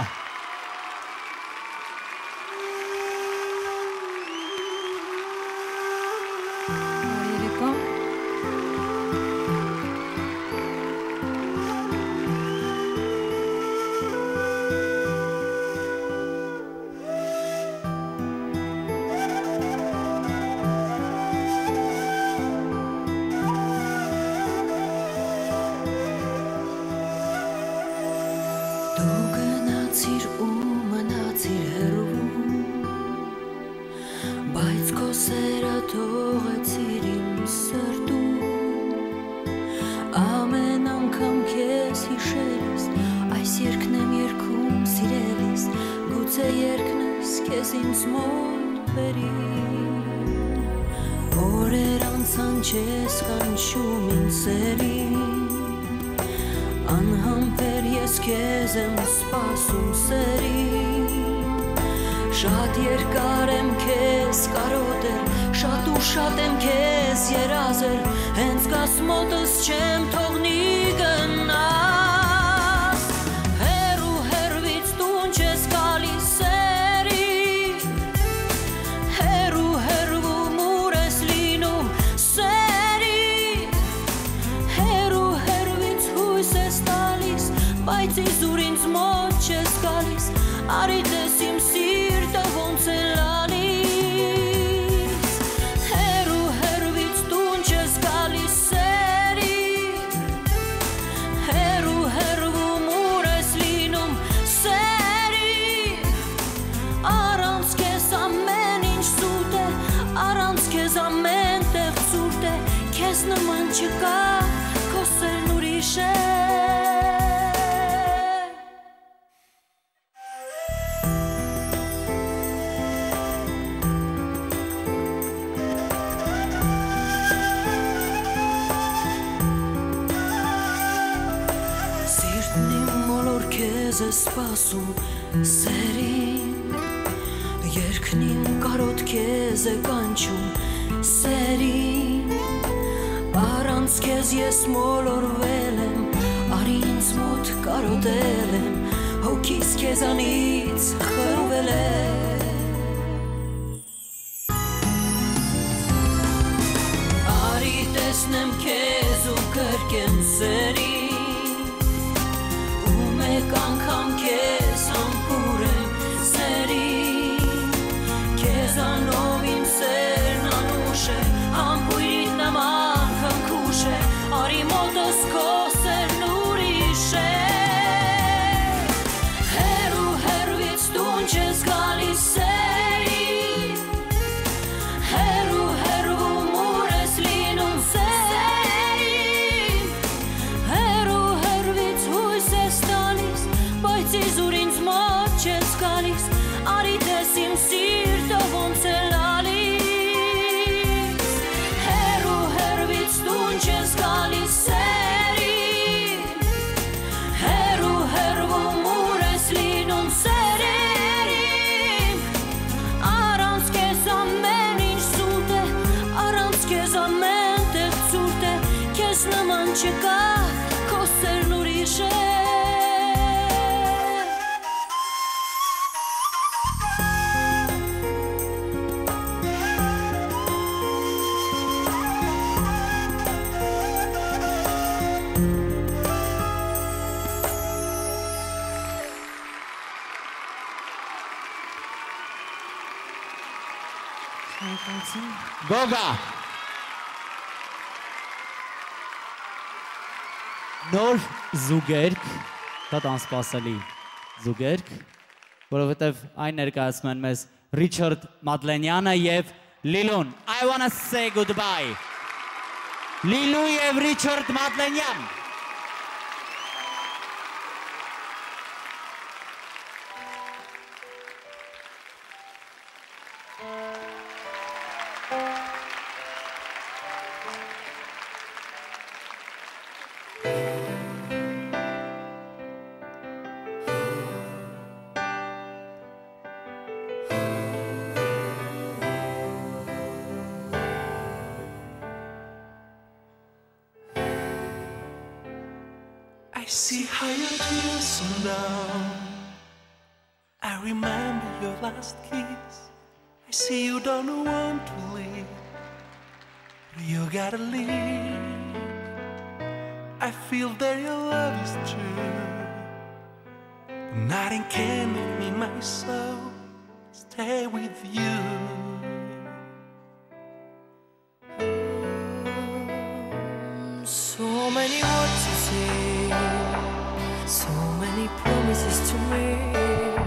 Շատ երկար եմ քեզ կարոտել, շատ ու շատ եմ քեզ երազել, հենց կաս մոտս չեմ թողնի գնաս, հեռու հեռվից տուն չես գալիս սերի, հեռու հեռվում ուր ես լինում սերի, հեռու հեռվից հույս ես տալիս, բայց իզուր ինձ մոտ չես գալիս, արի տես իմ սիրտը ոնց է լալիս, հեռու հեռվից տուն չես գալիս սերի, հեռու հեռվում ուր ես լինում սերի, առանց քեզ ամեն ինչ սուտ է, առանց քեզ ամեն տեղ ցուրտ է, քեզ նման չկա, քո սերն ուրիշ է սպասում սերին, երկն իմ կարոտ քեզ է կանչում սերին, առանց քեզ ես մոլորվել եմ, արի ինձ մոտ կարոտել եմ, հոգիս քեզանից խրվել եմ տեսնեմ քեզ ու կրկեմ սերի ու մեկ անգամ քեզ համբուրեմ սերի քեզանով իմ սերն անուշ է համբույրիդ նման քնքուշ է արի մոտս քո սերն ուրիշ է հեռու հեռվից տուն չես գալիս սերի հեռու հեռվում ուր ես լինում սերի հեռու հեռվից հույս ես տալիս բայց իզուր ինձ մոտ չես գալիս արի տես իմ սիրտը ոնց է լալիս հեռու հեռվից տուն չես գալիս սերի հեռու հեռվում ուր ես լինում սերի առանց քեզ ամեն ինչ սուտ է առանց քեզ ամեն տեղ ցուրտ է քեզ նման չկա քո սերն ուրիշ է Գոգա նոր զուգերք շատ անսպասելի զուգերք որովհետև այն ներկայացնում են մեզ Ռիչարդ Մադլենյանը և Լիլուն I wanna say goodbye Լիլու և Ռիչարդ Մադլենյան I see how your tears fall down. I remember your last kiss. I see you don't want to leave, but you gotta leave. I feel that your love is true, but nothing can make me myself stay with you. So many words to say, so many promises to make.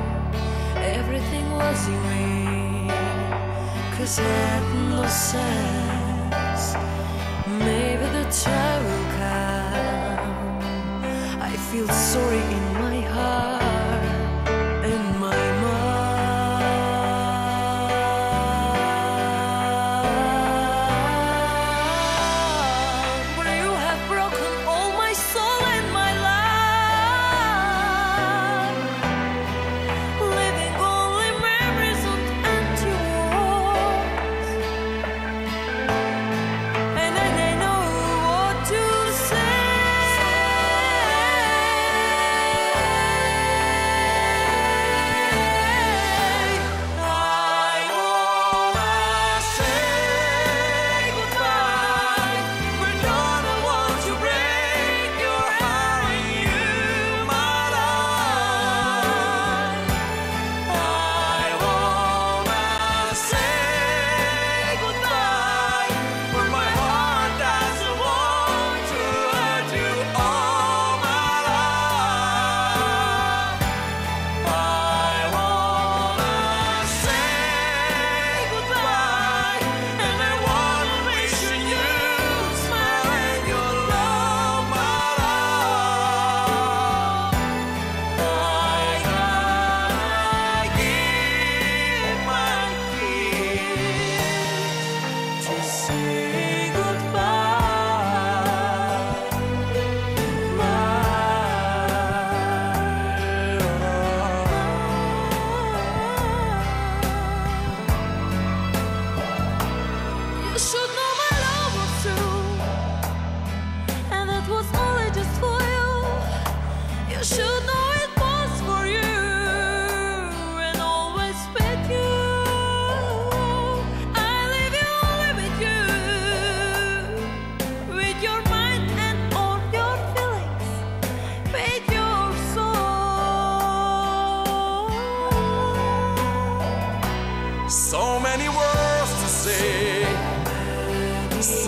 Everything was in vain, 'cause it had no sense. Maybe the time will come. I feel sorry in my heart and my mind. But you have broken all my soul and my life, leaving only memories of empty walls. And I don't know what to say.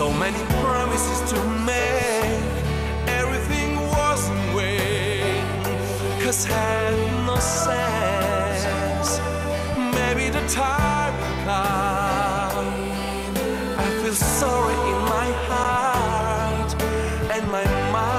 So many promises to make. Everything was in vain, 'cause had no sense. Maybe the time will come. I feel sorry in my heart and my mind.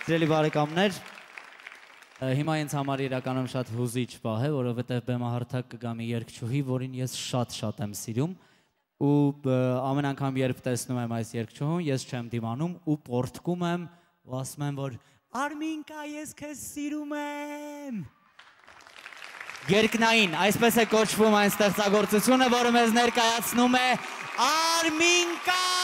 Սիրելի բարեկամներ, հիմա ինձ համար իրականում շատ հուզիչ պահ է, որովհետև բեմահարթակ կգա մի երգչուհի, որին ես շատ եմ սիրում ու ամեն անգամ երբ տեսնում եմ այս երգչուհուն, ես չեմ դիմանում ու պորտկում եմ ու ասում եմ, որ Արմինկա, ես քեզ սիրում եմ։ Երկնային, այսպես է կոչվում այն ստեղծագործությունը, որը մեզ ներկայացնում է Արմինկան։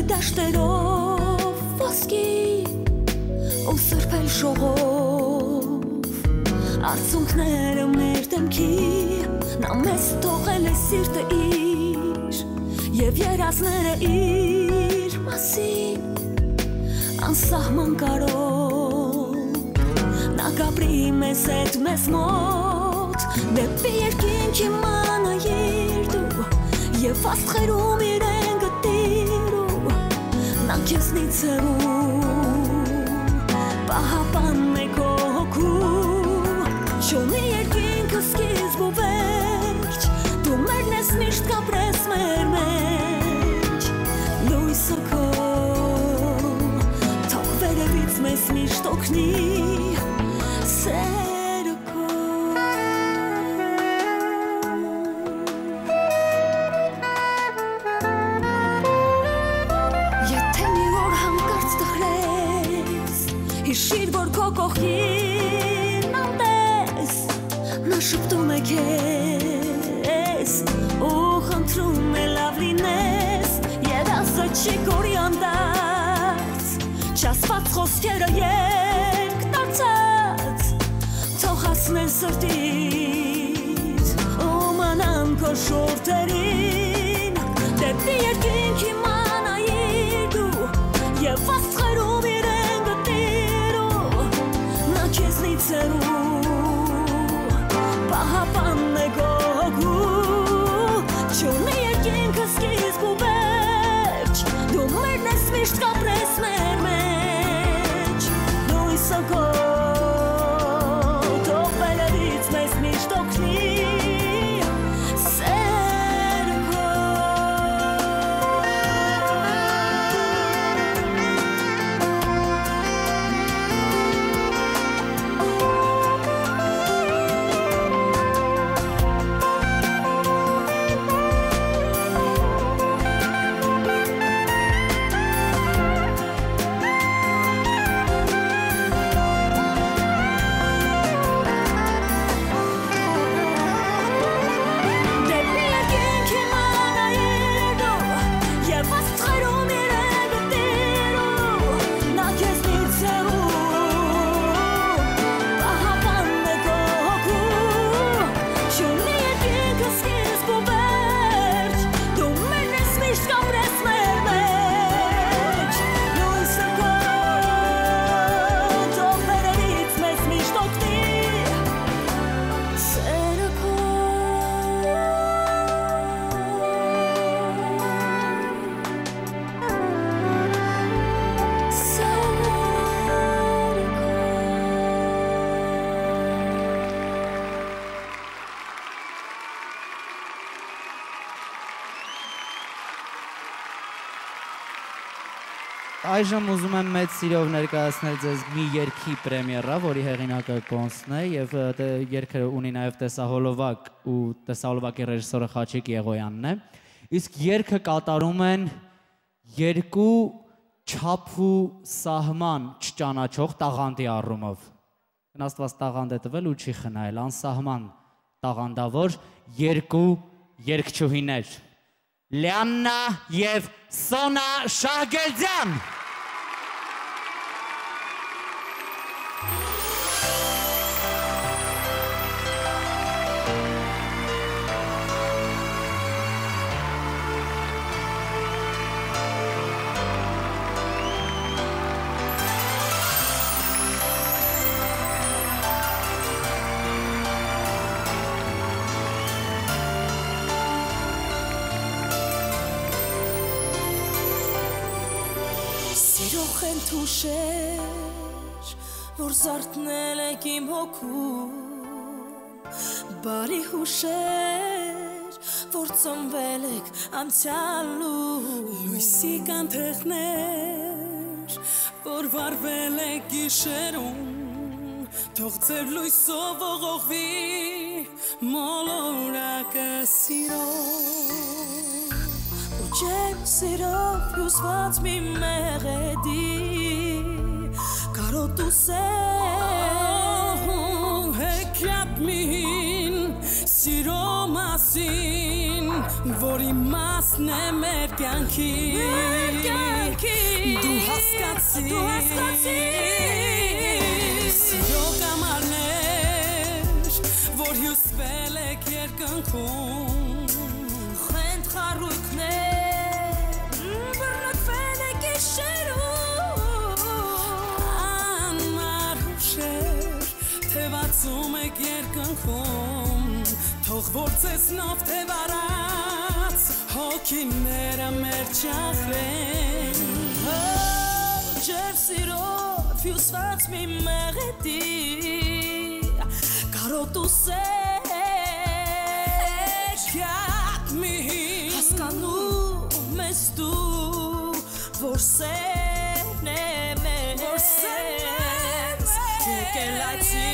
Դաշտերով ոսկի ու սրբել շողով արցունքները մեր դեմքի նա մեզ թողել է սիրտը իր և երազները իր մասին անսահման կարով նա գաբրի մեզ հետ մեզ մոտ դեպի երկինքի մանայիր դու և աստղերում իրեն գտիր նա քեզնից պահապանն է քո հոգու չունի երկինքը սկիզբ ու վերջ դու մերն ես միշտ կապրես մեր մեջ լույսը քո թող վերևից մեզ միշտ օգնի սերը քո Հիշիր, որ քո կողքին անտես նա շպտում է քեզ ու խնդրում է լավ լինես և ասը չի կորի անդած չասված խոսքերը երկ դարձած թող հասնեն սրտից ու մանան քո շորթերին դեպի երկինքի մանայիր դու և աստղերում իրեն քեզնից պահապանն է քո հոգու այժմ ուզում եմ մեծ սիրով ներկայացնել ձեզ մի երգի պրեմիերա, որի հեղինակը Կոնսն է եւ երգը ունի նաեւ տեսահոլովակ ու տեսահոլովակի ռեժիսորը Խաչիկ Եղոյանն է։ Իսկ երգը կատարում են երկու չափ ու սահման չճանաչող տաղանդի առումով։ Գնաստված տաղանդ է տվել ու չի խնայել, անսահման տաղանդավոր երկու երգչուհիներ։ Լիաննա և Սոնա Շահգերդյան։ Թուշեր, որ զարթնել եք իմ հոգում, բարի հուշեր, որ ծնվել եք անցյալում, լույսի կանթեղներ, որ վարվել եք գիշերում, թող ձեր լույսով ողողվի մոլորակը սիրով, ու ջեր սիրով հյուսված մի մեղեդի Կարոտ ու սեն հեքյատ մին սիրո մասին որի մասն է մեր կյանքի դու հասկացի սիրո կամարներ որ հյուսվել եք երկնքում խենթ խարույկներ բռնկվել եք գիշերում Թևացում եք երկնքում Թող որ ծեսնով թևարած Հոգիները մեր չախրեն Ջեր սիրով հյուսված մի մեղեդի Կարոտ ու սեքյատ միհին Հասկանում ես դու Որ սեն է մեզ Եկելայցի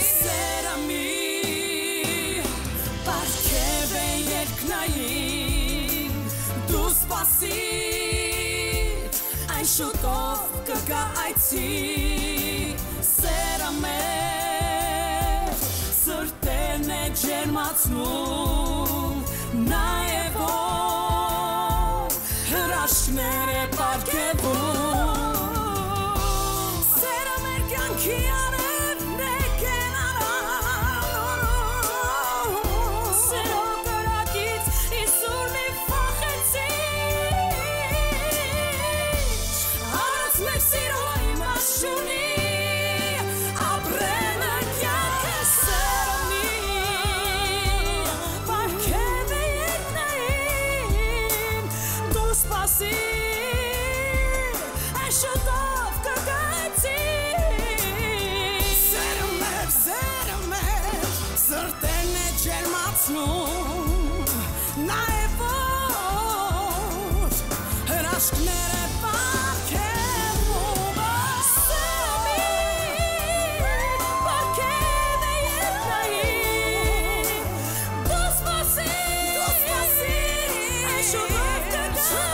Սերամի Պարքև է երկնային Դու սպասիր Այն շուտով կգա այցի Սերամեր Սրտերն է ջերմացնում Նաև որ Հրաշքներ է պարքևում Նաև որ հրաշքները պարքևում Սերամի պարքև է երկնային Դու սպասիր Այն շուտով կգայցի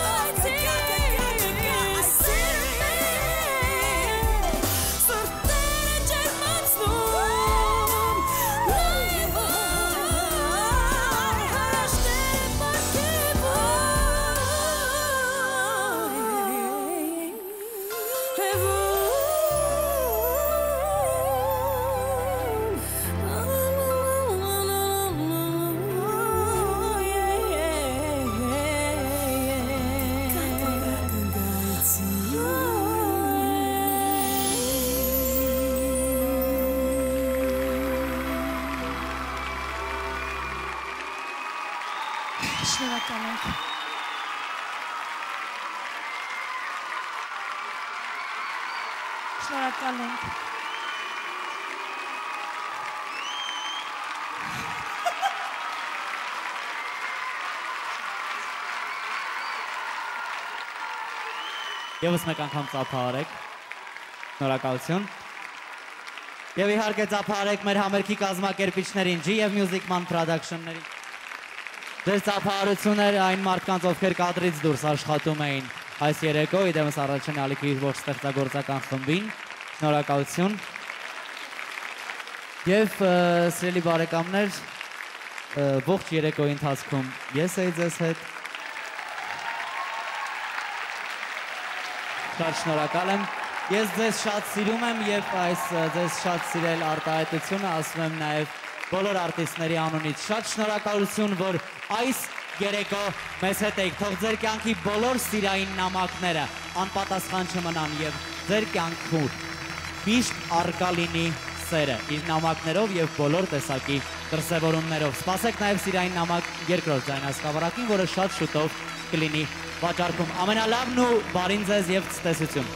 Սրտերը ջերմացնում Նաև Շնորհակալ ենք։ Եվս մեկ անգամ ծափահարեք։ Շնորհակալություն։ Եվ իհարկե ծափահարեք մեր համերգի կազմակերպիչներին, G և Music Man Production-ներին։ Ձեր ծափահարությունները այն մարդկանց, ովքեր կադրից դուրս աշխատում էին այս երեկո, իդեմս առաջին ալիքի ողջ ստեղծագործական խմբին, շնորհակալություն։ Եվ սիրելի բարեկամներ, ողջ երեկոյի ընթացքում ես էի ձեզ հետ։ Շատ շնորհակալ եմ։ Ես ձեզ շատ սիրում եմ և այս ձեզ շատ սիրել արտահայտությունը ասում եմ նաև բոլոր արտիստների անունից։ Շատ շնորհակալություն, որ այս երեկո մեզ հետ եք, թող ձեր կյանքի բոլոր սիրային նամակները անպատասխան չմնան և ձեր կյանքում միշտ առկա լինի սերը իր նամակներով և բոլոր տեսակի դրսևորումներով։ Սպասեք նաև սիրային նամակ երկրորդ ձայնասկավառակին, որը շատ շուտով կլինի վաճառքում։ Ամենալավն ու բարին ձեզ և ցտեսություն։